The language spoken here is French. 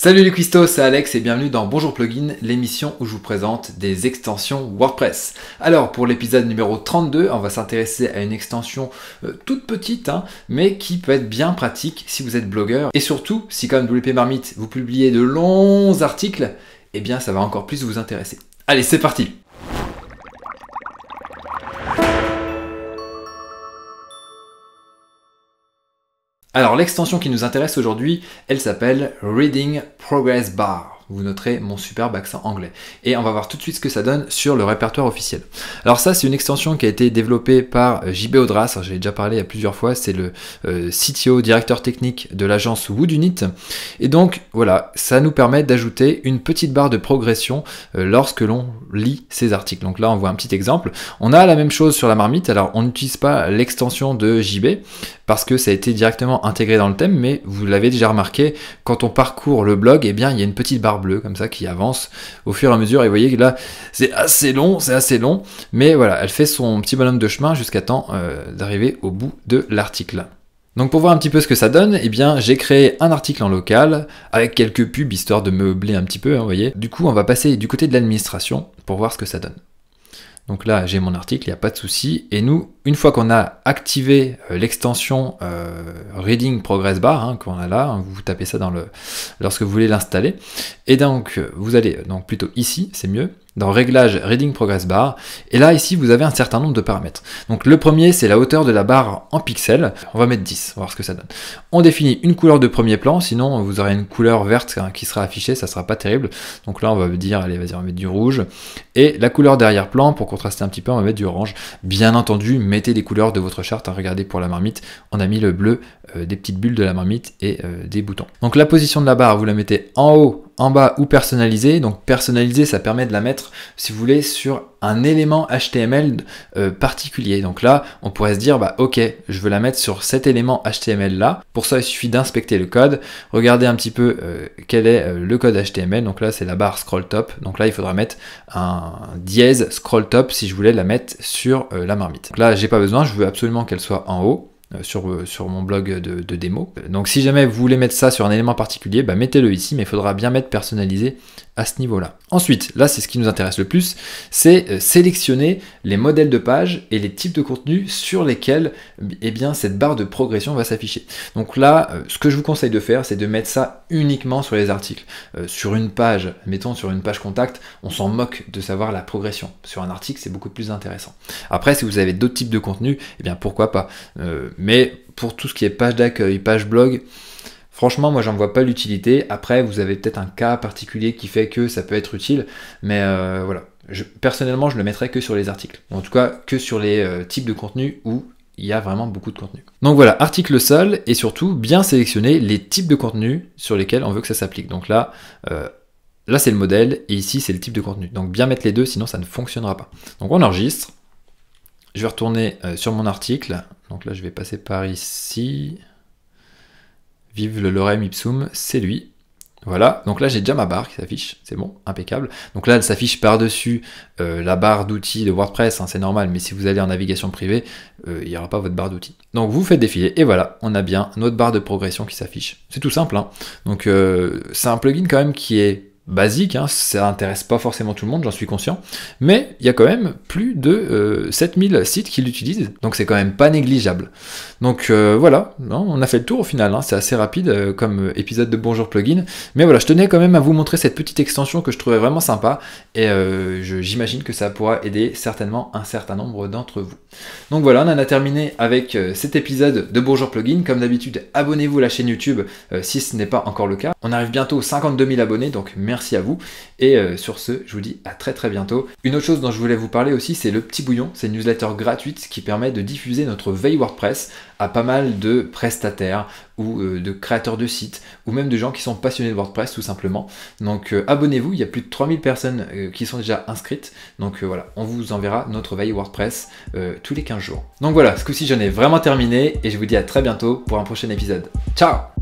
Salut les cuistots, c'est Alex et bienvenue dans Bonjour Plugin, l'émission où je vous présente des extensions WordPress. Alors pour l'épisode numéro 32, on va s'intéresser à une extension toute petite, mais qui peut être bien pratique si vous êtes blogueur. Et surtout, si comme WP Marmite, vous publiez de longs articles, eh bien ça va encore plus vous intéresser. Allez, c'est parti! Alors l'extension qui nous intéresse aujourd'hui, elle s'appelle Reading Progress Bar. Vous noterez mon superbe accent anglais. Et on va voir tout de suite ce que ça donne sur le répertoire officiel. Alors ça, c'est une extension qui a été développée par JB Audras. J'en ai déjà parlé il y a plusieurs fois. C'est le CTO, directeur technique de l'agence Woodunit. Et donc, voilà, ça nous permet d'ajouter une petite barre de progression lorsque l'on lit ces articles. Donc là, on voit un petit exemple. On a la même chose sur la marmite. Alors, on n'utilise pas l'extension de JB parce que ça a été directement intégré dans le thème, mais vous l'avez déjà remarqué, quand on parcourt le blog, eh bien, il y a une petite barre bleue comme ça qui avance au fur et à mesure, et vous voyez que là c'est assez long, mais voilà, elle fait son petit bonhomme de chemin jusqu'à temps d'arriver au bout de l'article. Donc pour voir un petit peu ce que ça donne, eh bien j'ai créé un article en local avec quelques pubs histoire de meubler un petit peu, vous voyez. Du coup on va passer du côté de l'administration pour voir ce que ça donne. Donc là, j'ai mon article, il n'y a pas de souci. Et nous, une fois qu'on a activé l'extension Reading Progress Bar, qu'on a là, vous tapez ça lorsque vous voulez l'installer. Et donc, vous allez donc plutôt ici, c'est mieux, dans Réglages Reading Progress Bar. Et là, ici, vous avez un certain nombre de paramètres. Donc le premier, c'est la hauteur de la barre en pixels. On va mettre 10, on va voir ce que ça donne. On définit une couleur de premier plan, sinon vous aurez une couleur verte qui sera affichée, ça sera pas terrible. Donc là, on va dire, allez, vas-y, on va mettre du rouge. Et la couleur d'arrière-plan, pour contraster un petit peu, on va mettre du orange. Bien entendu, mettez les couleurs de votre charte. Regardez pour la marmite, on a mis le bleu, des petites bulles de la marmite et des boutons. Donc la position de la barre, vous la mettez en haut, en bas ou personnalisé. Donc personnalisé, ça permet de la mettre, si vous voulez, sur un élément HTML particulier. Donc là, on pourrait se dire, bah ok, je veux la mettre sur cet élément HTML là. Pour ça, il suffit d'inspecter le code, regarder un petit peu quel est le code HTML. Donc là, c'est la barre scroll top. Donc là, il faudra mettre un dièse scroll top si je voulais la mettre sur la marmite. Donc là, j'ai pas besoin, je veux absolument qu'elle soit en haut. Sur mon blog de démo. Donc si jamais vous voulez mettre ça sur un élément particulier, bah mettez-le ici, mais il faudra bien mettre personnalisé à ce niveau-là. Ensuite, là c'est ce qui nous intéresse le plus, c'est sélectionner les modèles de page et les types de contenus sur lesquels eh bien, cette barre de progression va s'afficher. Donc là, ce que je vous conseille de faire, c'est de mettre ça uniquement sur les articles. Sur une page, mettons sur une page contact, on s'en moque de savoir la progression. Sur un article, c'est beaucoup plus intéressant. Après, si vous avez d'autres types de contenus, eh bien pourquoi pas. Mais pour tout ce qui est page d'accueil, page blog, franchement, moi, j'en vois pas l'utilité. Après, vous avez peut-être un cas particulier qui fait que ça peut être utile, mais voilà. Personnellement, je le mettrais que sur les articles. En tout cas, que sur les types de contenus où il y a vraiment beaucoup de contenu. Donc voilà, article seul, et surtout, bien sélectionner les types de contenus sur lesquels on veut que ça s'applique. Donc là, c'est le modèle, et ici, c'est le type de contenu. Donc bien mettre les deux, sinon ça ne fonctionnera pas. Donc on enregistre. Je vais retourner sur mon article. Donc là, je vais passer par ici. Vive le lorem ipsum, c'est lui. Voilà, donc là j'ai déjà ma barre qui s'affiche, c'est bon, impeccable. Donc là elle s'affiche par-dessus la barre d'outils de WordPress, c'est normal, mais si vous allez en navigation privée, il n'y aura pas votre barre d'outils. Donc vous faites défiler, et voilà, on a bien notre barre de progression qui s'affiche. C'est tout simple, Donc c'est un plugin quand même qui est basique, ça intéresse pas forcément tout le monde, j'en suis conscient, mais il y a quand même plus de 7000 sites qui l'utilisent, donc c'est quand même pas négligeable. Donc voilà, on a fait le tour au final, c'est assez rapide comme épisode de Bonjour Plugin, mais voilà, je tenais quand même à vous montrer cette petite extension que je trouvais vraiment sympa, et j'imagine que ça pourra aider certainement un certain nombre d'entre vous. Donc voilà, on en a terminé avec cet épisode de Bonjour Plugin. Comme d'habitude, abonnez-vous à la chaîne YouTube si ce n'est pas encore le cas. On arrive bientôt aux 52 000 abonnés, donc merci à vous. Et sur ce, je vous dis à très bientôt. Une autre chose dont je voulais vous parler aussi, c'est le Petit Bouillon. C'est une newsletter gratuite qui permet de diffuser notre veille WordPress à pas mal de prestataires ou de créateurs de sites, ou même de gens qui sont passionnés de WordPress tout simplement. Donc abonnez-vous, il y a plus de 3000 personnes qui sont déjà inscrites. Donc voilà, on vous enverra notre veille WordPress tous les 15 jours. Donc voilà, ce coup-ci j'en ai vraiment terminé, et je vous dis à très bientôt pour un prochain épisode. Ciao!